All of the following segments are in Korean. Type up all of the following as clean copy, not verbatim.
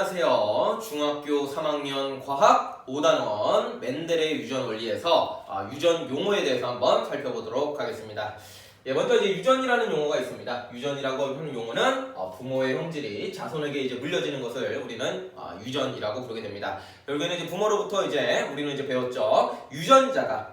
안녕하세요. 중학교 3학년 과학 5단원 맨델의 유전 원리에서 유전 용어에 대해서 한번 살펴보도록 하겠습니다. 먼저 이제 유전이라는 용어가 있습니다. 유전이라고 하는 용어는 부모의 형질이 자손에게 이제 물려지는 것을 우리는 유전이라고 부르게 됩니다. 결국에는 이제 부모로부터 이제 우리는 이제 배웠죠. 유전자가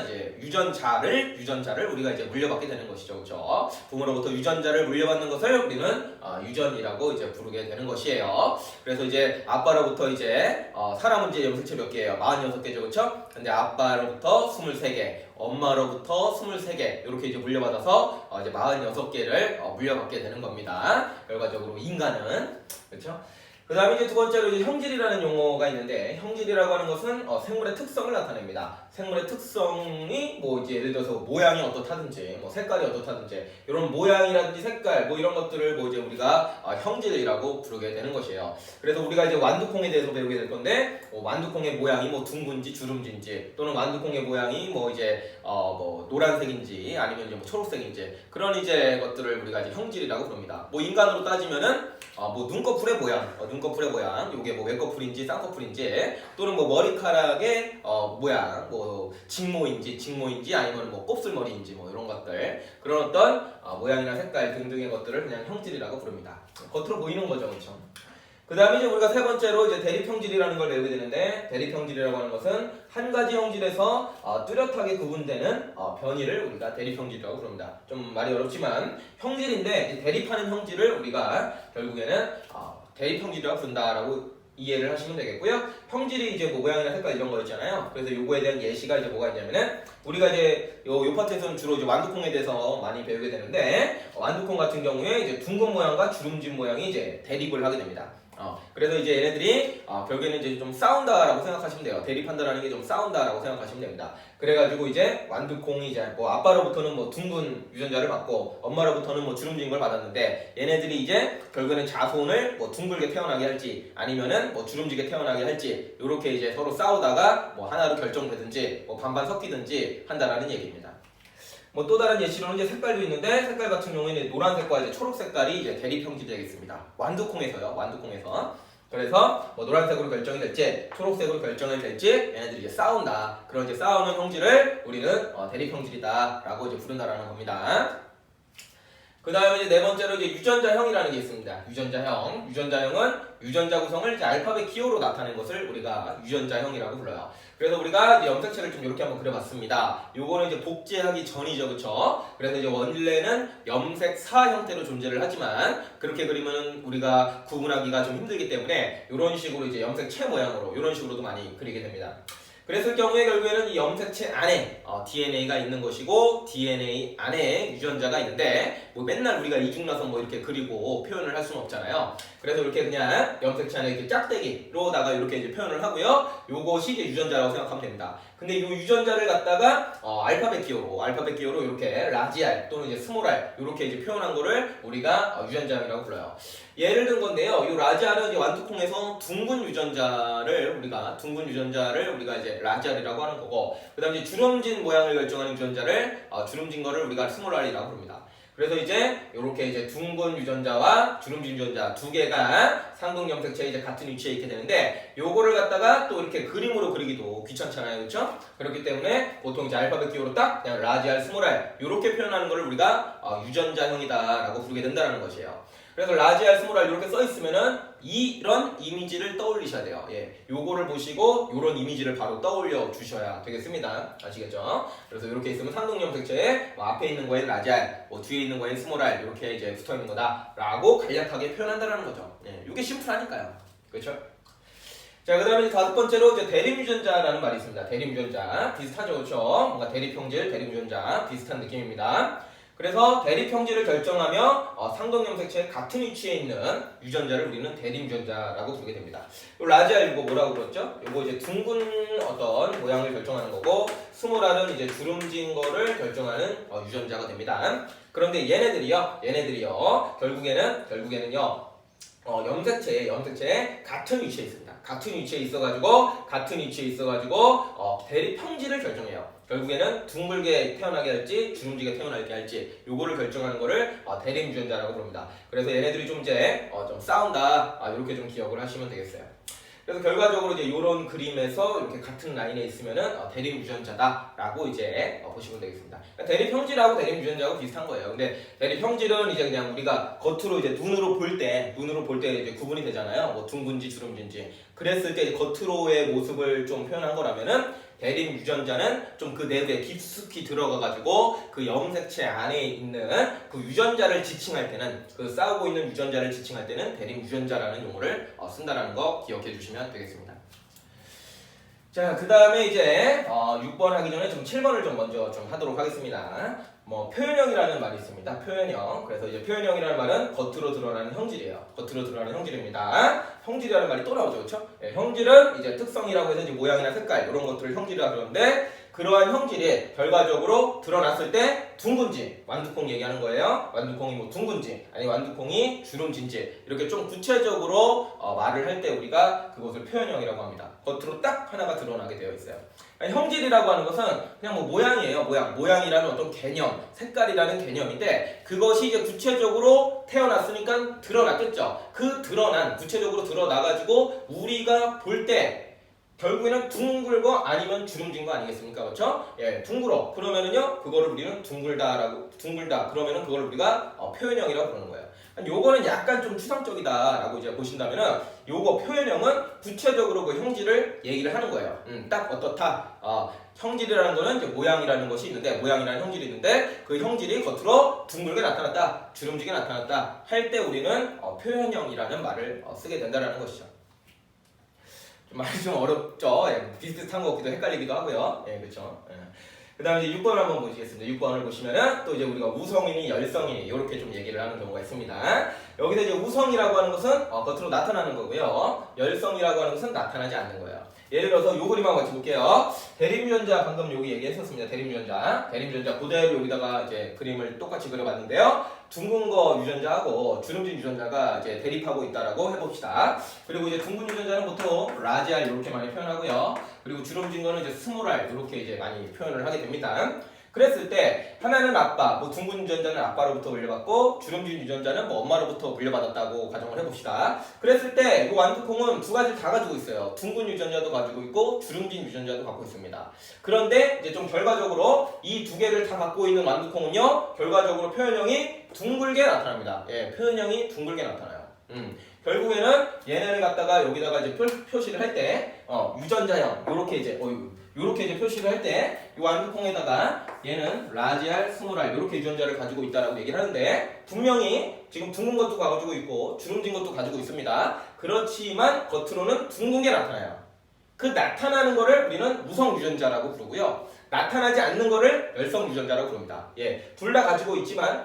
이제 유전자를 우리가 이제 물려받게 되는 것이죠, 그렇죠? 부모로부터 유전자를 물려받는 것을 우리는 유전이라고 이제 부르게 되는 것이에요. 그래서 이제 아빠로부터 이제 사람은 이제 염색체 몇 개예요? 46개죠, 그렇죠? 근데 아빠로부터 23개. 엄마로부터 23개 이렇게 이제 물려받아서 이제 46개를 물려받게 되는 겁니다. 결과적으로 인간은 그렇죠? 그 다음에 이제 두 번째로 이제 형질이라는 용어가 있는데 형질이라고 하는 것은 생물의 특성을 나타냅니다. 생물의 특성이 뭐 이제 예를 들어서 모양이 어떻다든지 뭐 색깔이 어떻다든지 이런 모양이라든지 색깔 뭐 이런 것들을 뭐 이제 우리가 형질이라고 부르게 되는 것이에요. 그래서 우리가 이제 완두콩에 대해서 배우게 될 건데 완두콩의 모양이 뭐 둥근지 주름진지 또는 완두콩의 모양이 뭐 이제 뭐 노란색인지 아니면 이제 뭐 초록색인지 그런 이제 것들을 우리가 이제 형질이라고 부릅니다. 뭐 인간으로 따지면은 뭐 눈꺼풀의 모양, 요게 뭐 외꺼풀인지 쌍꺼풀인지 또는 뭐 머리카락의 모양, 뭐 직모인지 아니면 뭐 곱슬머리인지 뭐 이런 것들 그런 어떤 모양이나 색깔 등등의 것들을 그냥 형질이라고 부릅니다. 겉으로 보이는 거죠, 그렇죠? 그 다음에 이제 우리가 세 번째로 이제 대립형질이라는 걸 배우게 되는데 대립형질이라고 하는 것은 한 가지 형질에서 뚜렷하게 구분되는 변이를 우리가 대립형질이라고 부릅니다. 좀 말이 어렵지만 형질인데 대립하는 형질을 우리가 결국에는 대립형질이라고 부른다라고 이해를 하시면 되겠고요. 형질이 이제 뭐 모양이나 색깔 이런 거 있잖아요. 그래서 요거에 대한 예시가 이제 뭐가 있냐면은 우리가 이제 요 파트에서는 주로 이제 완두콩에 대해서 많이 배우게 되는데 완두콩 같은 경우에 이제 둥근 모양과 주름진 모양이 이제 대립을 하게 됩니다. 그래서 이제 얘네들이 결국에는 이제 좀 싸운다라고 생각하시면 돼요. 대립한다라는 게 좀 싸운다라고 생각하시면 됩니다. 그래가지고 이제 완두콩이 이제 뭐 아빠로부터는 뭐 둥근 유전자를 받고 엄마로부터는 뭐 주름진 걸 받았는데 얘네들이 이제 결국에는 자손을 뭐 둥글게 태어나게 할지 아니면은 뭐 주름지게 태어나게 할지 요렇게 이제 서로 싸우다가 뭐 하나로 결정되든지 뭐 반반 섞이든지 한다라는 얘기입니다. 뭐 또 다른 예시로는 이제 색깔도 있는데 색깔 같은 경우에는 노란색과 이제 초록 색깔이 이제 대립 형질이 되겠습니다. 완두콩에서. 그래서 뭐 노란색으로 결정이 될지 초록색으로 결정이 될지 얘네들이 이제 싸운다. 그런 이제 싸우는 형질을 우리는 대립 형질이다라고 이제 부른다라는 겁니다. 그 다음에 이제 네 번째로 이제 유전자형이라는 게 있습니다. 유전자형은 유전자 구성을 이제 알파벳 기호로 나타낸 것을 우리가 유전자형이라고 불러요. 그래서 우리가 이제 염색체를 좀 이렇게 한번 그려봤습니다. 요거는 이제 복제하기 전이죠, 그쵸? 그래서 이제 원래는 염색사 형태로 존재를 하지만 그렇게 그리면 우리가 구분하기가 좀 힘들기 때문에 이런 식으로 이제 염색체 모양으로 이런 식으로도 많이 그리게 됩니다. 그랬을 경우에 결국에는 이 염색체 안에 DNA가 있는 것이고 DNA 안에 유전자가 있는데 뭐 맨날 우리가 이중나선 뭐 이렇게 그리고 표현을 할 수는 없잖아요. 그래서 이렇게 그냥 염색체 안에 이렇게 짝대기로다가 이렇게 이제 표현을 하고요. 요것이 이제 유전자라고 생각하면 됩니다. 근데 이 유전자를 갖다가 알파벳 기호로 이렇게 라지 R 또는 이제 스몰 R 이렇게 이제 표현한 거를 우리가 유전자형이라고 불러요. 예를 든 건데요. 이 라지 R은 이제 완두콩에서 둥근 유전자를 우리가 이제 라지 R이라고 하는 거고, 그다음에 주름진 모양을 결정하는 유전자를 주름진 거를 우리가 스몰 R이라고 부릅니다. 그래서 이제 이렇게 이제 둥근 유전자와 주름진 유전자 두 개가 상극 염색체에 이제 같은 위치에 있게 되는데 요거를 갖다가 또 이렇게 그림으로 그리기도 귀찮잖아요, 그렇죠? 그렇기 때문에 보통 이제 알파벳 기호로 딱 그냥 라지 R, 스몰 R 이렇게 표현하는 거를 우리가 유전자형이다라고 부르게 된다는 것이에요. 그래서 라지 R, 스몰 R 이렇게 써 있으면은 이런 이미지를 떠올리셔야 돼요. 요거를 보시고 요런 이미지를 바로 떠올려 주셔야 되겠습니다. 아시겠죠? 그래서 이렇게 있으면 상극 염색체에 앞에 있는 거에 라지 R, 뒤에 있는 거에 스몰 R 이렇게 이제 붙어 있는 거다라고 간략하게 표현한다는 거죠. 이게 심플하니까요. 그렇죠? 자, 그 다음에 다섯 번째로 이제 대립유전자라는 말이 있습니다. 대립유전자. 비슷하죠, 그렇죠? 뭔가 대립형질, 대립유전자 비슷한 느낌입니다. 그래서 대립형질을 결정하며 상극 염색체에 같은 위치에 있는 유전자를 우리는 대립유전자라고 부르게 됩니다. 요 라지 R 이거 뭐라고 그랬죠? 이거 이제 둥근 어떤 모양을 결정하는 거고, 스몰 R은 이제 주름진 거를 결정하는 유전자가 됩니다. 그런데 얘네들이요 결국에는요 염색체에 같은 위치에 있습니다. 같은 위치에 있어가지고 대립 형질을 결정해요. 결국에는 둥글게 태어나게 할지 주름지게 태어나게 할지 요거를 결정하는 거를 대립 유전자라고 부릅니다. 그래서 얘네들이 좀 이제 좀 싸운다 이렇게 좀 기억을 하시면 되겠어요. 그래서 결과적으로 이제 이런 그림에서 이렇게 같은 라인에 있으면은 대립 유전자다라고 이제 보시면 되겠습니다. 그러니까 대립 형질하고 대립 유전자하고 비슷한 거예요. 근데 대립 형질은 이제 그냥 우리가 겉으로 이제 눈으로 볼 때 이제 구분이 되잖아요. 뭐 둥근지 주름진지. 그랬을 때 이제 겉으로의 모습을 좀 표현한 거라면은 대립 유전자는 좀 그 내부에 깊숙이 들어가가지고 그 염색체 안에 있는 그 유전자를 지칭할 때는 그 싸우고 있는 유전자를 지칭할 때는 대립 유전자라는 용어를 쓴다라는 거 기억해 주시면 되겠습니다. 자, 그 다음에 이제 6번 하기 전에 좀 7번을 좀 먼저 좀 하도록 하겠습니다. 표현형이라는 말이 있습니다. 표현형. 그래서 이제 표현형이라는 말은 겉으로 드러나는 형질이에요. 겉으로 드러나는 형질입니다. 형질이라는 말이 또 나오죠, 그렇죠? 형질은 이제 특성이라고 해서 이제 모양이나 색깔 이런 것들을 형질이라고 그러는데 그러한 형질이 결과적으로 드러났을 때 둥근지, 완두콩 얘기하는 거예요. 완두콩이 뭐 둥근지, 아니 완두콩이 주름진지 이렇게 좀 구체적으로 말을 할 때 우리가 그것을 표현형이라고 합니다. 겉으로 딱 하나가 드러나게 되어 있어요. 형질이라고 하는 것은 그냥 뭐 모양이에요. 모양이라는 어떤 개념, 색깔이라는 개념인데 그것이 이제 구체적으로 태어났으니까 드러났겠죠. 그 드러난 구체적으로 드러나가지고 우리가 볼 때 결국에는 둥글거 아니면 주름진 거 아니겠습니까? 그렇죠? 예, 둥글어. 그러면은요, 그거를 우리는 둥글다. 그러면은 그걸 우리가 표현형이라고 부르는 거예요. 요거는 약간 좀 추상적이다라고 이제 보신다면은 요거 표현형은 구체적으로 그 형질을 얘기를 하는 거예요. 딱 어떻다. 형질이라는 거는 이제 모양이라는 것이 있는데 모양이라는 형질이 있는데 그 형질이 겉으로 둥글게 나타났다, 주름지게 나타났다 할 때 우리는 표현형이라는 말을 쓰게 된다라는 것이죠. 말이 좀 어렵죠. 예, 비슷한 것 같기도 헷갈리기도 하고요. 예, 그렇죠. 예. 그 다음에 이제 6번 한번 보시겠습니다. 6번을 보시면은 또 이제 우리가 우성이니 열성이니 이렇게 좀 얘기를 하는 경우가 있습니다. 여기서 이제 우성이라고 하는 것은 겉으로 나타나는 거고요. 열성이라고 하는 것은 나타나지 않는 거예요. 예를 들어서 요 그림 한번 같이 볼게요. 대립유전자 방금 여기 얘기했었습니다. 대립유전자 그대로 여기다가 이제 그림을 똑같이 그려봤는데요. 둥근 거 유전자하고 주름진 유전자가 이제 대립하고 있다라고 해봅시다. 그리고 이제 둥근 유전자는 보통 라지 R 이렇게 많이 표현하고요. 그리고 주름진 거는 이제 스몰 R 이렇게 이제 많이 표현을 하게 됩니다. 그랬을 때 하나는 아빠, 뭐 둥근 유전자는 아빠로부터 물려받고 주름진 유전자는 뭐 엄마로부터 물려받았다고 가정을 해봅시다. 그랬을 때 이 완두콩은 두 가지를 다 가지고 있어요. 둥근 유전자도 가지고 있고 주름진 유전자도 갖고 있습니다. 그런데 이제 좀 결과적으로 이 두 개를 다 갖고 있는 완두콩은요, 결과적으로 표현형이 둥글게 나타납니다. 예, 표현형이 둥글게 나타나요. 결국에는 얘네를 갖다가 여기다가 이제 표시를 할 때 유전자형 요렇게 이제 표시를 할 때 이 완두콩에다가 얘는 라지 R, 스몰 R 요렇게 유전자를 가지고 있다라고 얘기를 하는데 분명히 지금 둥근 것도 가지고 있고 주름진 것도 가지고 있습니다. 그렇지만 겉으로는 둥근 게 나타나요. 그 나타나는 거를 우리는 우성 유전자라고 부르고요. 나타나지 않는 거를 열성 유전자라고 부릅니다. 예, 둘 다 가지고 있지만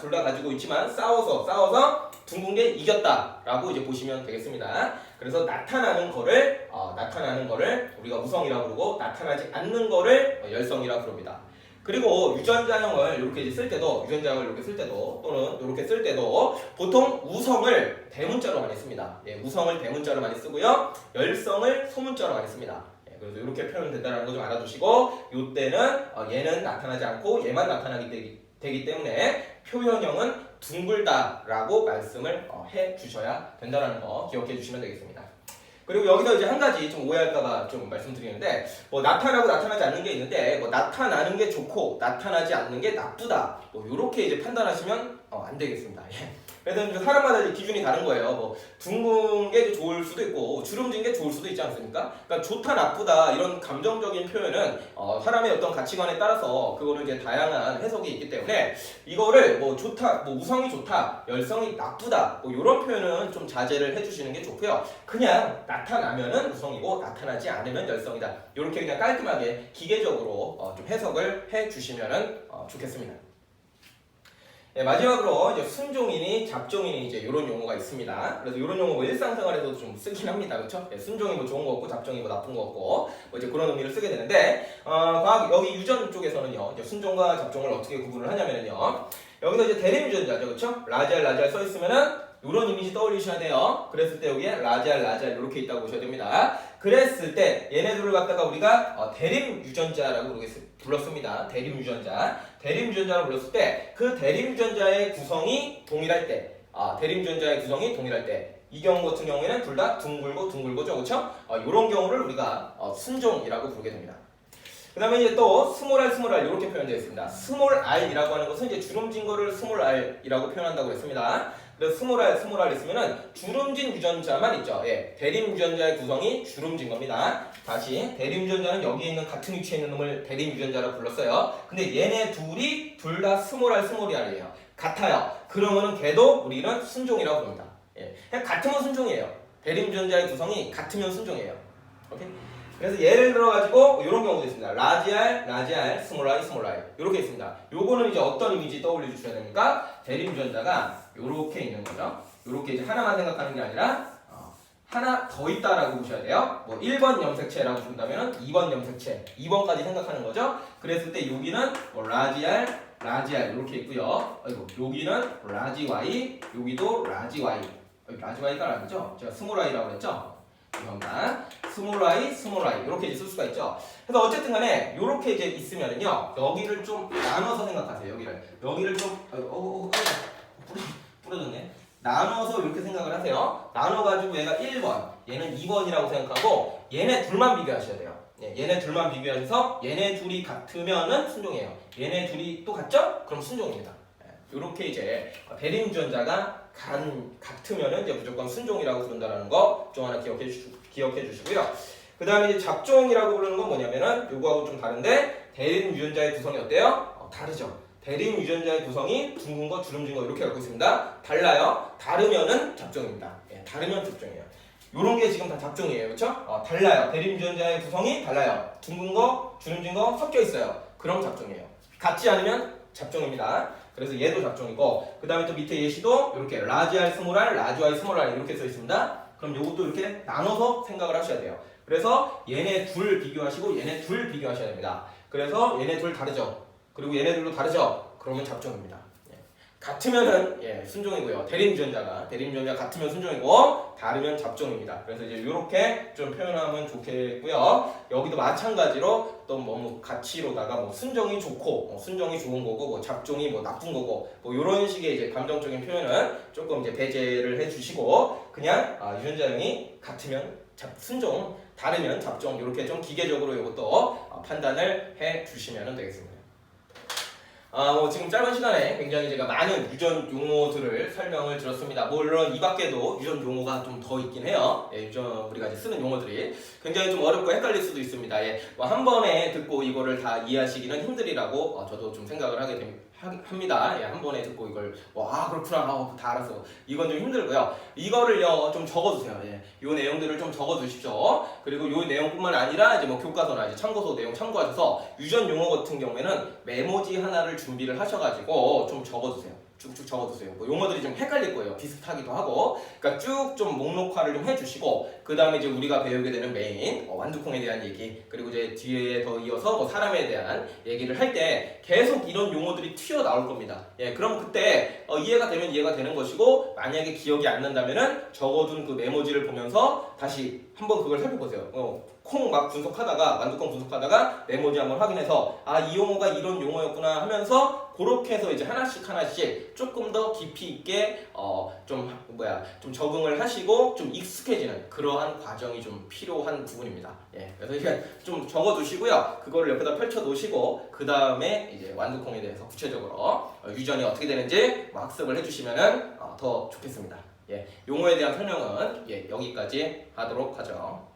싸워서 둥근 게 이겼다라고 이제 보시면 되겠습니다. 그래서 나타나는 거를 우리가 우성이라고 부르고 나타나지 않는 거를 열성이라고 부릅니다. 그리고 유전자형을 이렇게 쓸 때도 또는 이렇게 쓸 때도 보통 우성을 대문자로 많이 씁니다. 예, 우성을 대문자로 많이 쓰고요. 열성을 소문자로 많이 씁니다. 그래서 이렇게 표현된다는 거 좀 알아두시고 이때는 얘는 나타나지 않고 얘만 나타나게 되기 때문에 표현형은 둥글다라고 말씀을 해 주셔야 된다는 거 기억해 주시면 되겠습니다. 그리고 여기서 이제 한 가지 좀 오해할까봐 좀 말씀드리는데 뭐 나타나고 나타나지 않는 게 있는데 뭐 나타나는 게 좋고 나타나지 않는 게 나쁘다 뭐 이렇게 이제 판단하시면 안 되겠습니다. 예. 그래서 사람마다 기준이 다른 거예요. 뭐 둥근 게 좋을 수도 있고 주름진 게 좋을 수도 있지 않습니까? 그러니까 좋다 나쁘다 이런 감정적인 표현은 사람의 어떤 가치관에 따라서 그거는 이제 다양한 해석이 있기 때문에 이거를 뭐 좋다, 뭐 우성이 좋다, 열성이 나쁘다 뭐 이런 표현은 좀 자제를 해주시는 게 좋고요. 그냥 나타나면은 우성이고 나타나지 않으면 열성이다. 이렇게 그냥 깔끔하게 기계적으로 좀 해석을 해주시면은 좋겠습니다. 네, 마지막으로 이제 순종이니 잡종이니 이제 이런 용어가 있습니다. 그래서 이런 용어 뭐 일상생활에서도 좀 쓰긴 합니다, 그렇죠? 네, 순종이 뭐 좋은 거 없고 잡종이 뭐 나쁜 거 없고 뭐 이제 그런 의미를 쓰게 되는데 과학 여기 유전 쪽에서는요, 이제 순종과 잡종을 어떻게 구분을 하냐면요, 여기서 이제 대립 유전자죠, 그렇죠? 라지알 써 있으면은 이런 이미지 떠올리셔야 돼요. 그랬을 때 여기에 라지알 이렇게 있다고 보셔야 됩니다. 그랬을 때 얘네들을 갖다가 우리가 대림 유전자라고 불렀습니다. 대림 유전자로 불렀을 때 그 대림 유전자의 구성이 동일할 때, 이 경우 같은 경우에는 둘 다 둥글고죠, 그렇죠? 이런 경우를 우리가 순종이라고 부르게 됩니다. 그 다음에 이제 또 스몰 r 이렇게 표현되어 있습니다. 스몰 r이라고 하는 것은 이제 주름진 거를 스몰 r이라고 표현한다고 했습니다. 그래서 스몰 r 있으면은 주름진 유전자만 있죠. 예, 대림 유전자의 구성이 주름진 겁니다. 다시 대림 유전자는 여기에 있는 같은 위치에 있는 놈을 대림 유전자라고 불렀어요. 근데 얘네 둘 다 스몰 r이에요. 같아요. 그러면은 걔도 우리는 순종이라고 부릅니다. 예, 그냥 같으면 순종이에요. 대림 유전자의 구성이 같으면 순종이에요. 오케이? 그래서 예를 들어가지고 이런 경우도 있습니다. 라지알, 스몰 i 이렇게 있습니다. 요거는 이제 어떤 이미지 떠올려 주셔야 됩니까? 대림 유전자가 요렇게 있는 거죠. 요렇게 이제 하나만 생각하는 게 아니라 하나 더 있다라고 보셔야 돼요. 뭐 1번 염색체라고 부른다면 2번 염색체, 2번까지 생각하는 거죠. 그랬을 때 여기는 뭐 라지알 이렇게 있고요. 여기는 라지 y, 여기도 라지 y. 라지 y가 아니죠? 제가 스몰 i라고 그랬죠? 이겁니다. 스몰 i 이렇게 이제 쓸 수가 있죠. 그래서 어쨌든 간에 이렇게 이제 있으면은요, 여기를 좀 나눠서 생각하세요. 여기를 좀 부러졌네. 나눠서 이렇게 생각을 하세요. 나눠가지고 얘가 1번, 얘는 2번이라고 생각하고 얘네 둘만 비교하셔야 돼요. 얘네 둘만 비교하셔서 얘네 둘이 같으면은 순종이에요. 얘네 둘이 또 같죠? 그럼 순종입니다. 이렇게 이제 대림 유전자가 같으면은 이제 무조건 순종이라고 부른다는 거 좀 하나 기억해 주시고요. 그 다음에 이제 잡종이라고 부르는 건 뭐냐면은 요거하고 좀 다른데 대림 유전자의 구성이 어때요? 다르죠. 대림 유전자의 구성이 둥근 거, 주름진 거 이렇게 갖고 있습니다. 달라요. 다르면은 잡종입니다. 예, 다르면 잡종이에요. 요런 게 지금 다 잡종이에요. 그렇죠? 달라요. 대림 유전자의 구성이 달라요. 둥근 거, 주름진 거 섞여 있어요. 그럼 잡종이에요. 같지 않으면 잡종입니다. 그래서 얘도 잡종이고, 그 다음에 또 밑에 예시도 이렇게 라지알 스몰 r, 라지알 스몰 r 이렇게 써 있습니다. 그럼 요것도 이렇게 나눠서 생각을 하셔야 돼요. 그래서 얘네 둘 비교하시고 얘네 둘 비교하셔야 됩니다. 그래서 얘네 둘 다르죠. 그리고 얘네들도 다르죠. 그러면 잡종입니다. 같으면은 순종이고요. 대림 유전자가 같으면 순종이고 다르면 잡종입니다. 그래서 이제 이렇게 좀 표현하면 좋겠고요. 여기도 마찬가지로 또 뭐 가치로다가 뭐 순종이 좋고 순종이 좋은 거고 뭐 잡종이 뭐 나쁜 거고 뭐 이런 식의 이제 감정적인 표현은 조금 이제 배제를 해주시고 그냥 유전자형이 같으면 순종, 다르면 잡종 이렇게 좀 기계적으로 이것도 판단을 해주시면 되겠습니다. 지금 짧은 시간에 굉장히 제가 많은 유전 용어들을 설명을 드렸습니다. 물론 이 밖에도 유전 용어가 좀 더 있긴 해요. 우리가 이제 쓰는 용어들이 굉장히 좀 어렵고 헷갈릴 수도 있습니다. 한 번에 듣고 이거를 다 이해하시기는 힘들이라고 저도 좀 생각을 합니다. 한 번에 듣고 이걸 그렇구나 다 알았어. 이건 좀 힘들고요. 이거를요 좀 적어두세요. 이 내용들을 좀 적어두십시오. 그리고 이 내용뿐만 아니라 이제 뭐 교과서나 이제 참고서 내용 참고하셔서 유전 용어 같은 경우에는 메모지 하나를 준비를 하셔가지고 좀 적어두세요. 쭉쭉 적어두세요. 뭐 용어들이 좀 헷갈릴 거예요. 비슷하기도 하고. 그러니까 쭉 좀 목록화를 좀 해주시고 그 다음에 이제 우리가 배우게 되는 메인 완두콩에 대한 얘기 그리고 이제 뒤에 더 이어서 뭐 사람에 대한 얘기를 할 때 계속 이런 용어들이 튀어나올 겁니다. 그럼 그때 이해가 되면 이해가 되는 것이고 만약에 기억이 안 난다면은 적어둔 그 메모지를 보면서 다시 한번 그걸 살펴보세요. 콩 막 분석하다가 완두콩 분석하다가 메모지 한번 확인해서 이 용어가 이런 용어였구나 하면서 그렇게 해서 이제 하나씩 조금 더 깊이 있게 좀 적응을 하시고 좀 익숙해지는 그러한 과정이 좀 필요한 부분입니다. 그래서 이게 좀 적어두시고요. 그거를 옆에다 펼쳐 놓으시고 그 다음에 이제 완두콩에 대해서 구체적으로 유전이 어떻게 되는지 학습을 해주시면은 더 좋겠습니다. 용어에 대한 설명은 여기까지 하도록 하죠.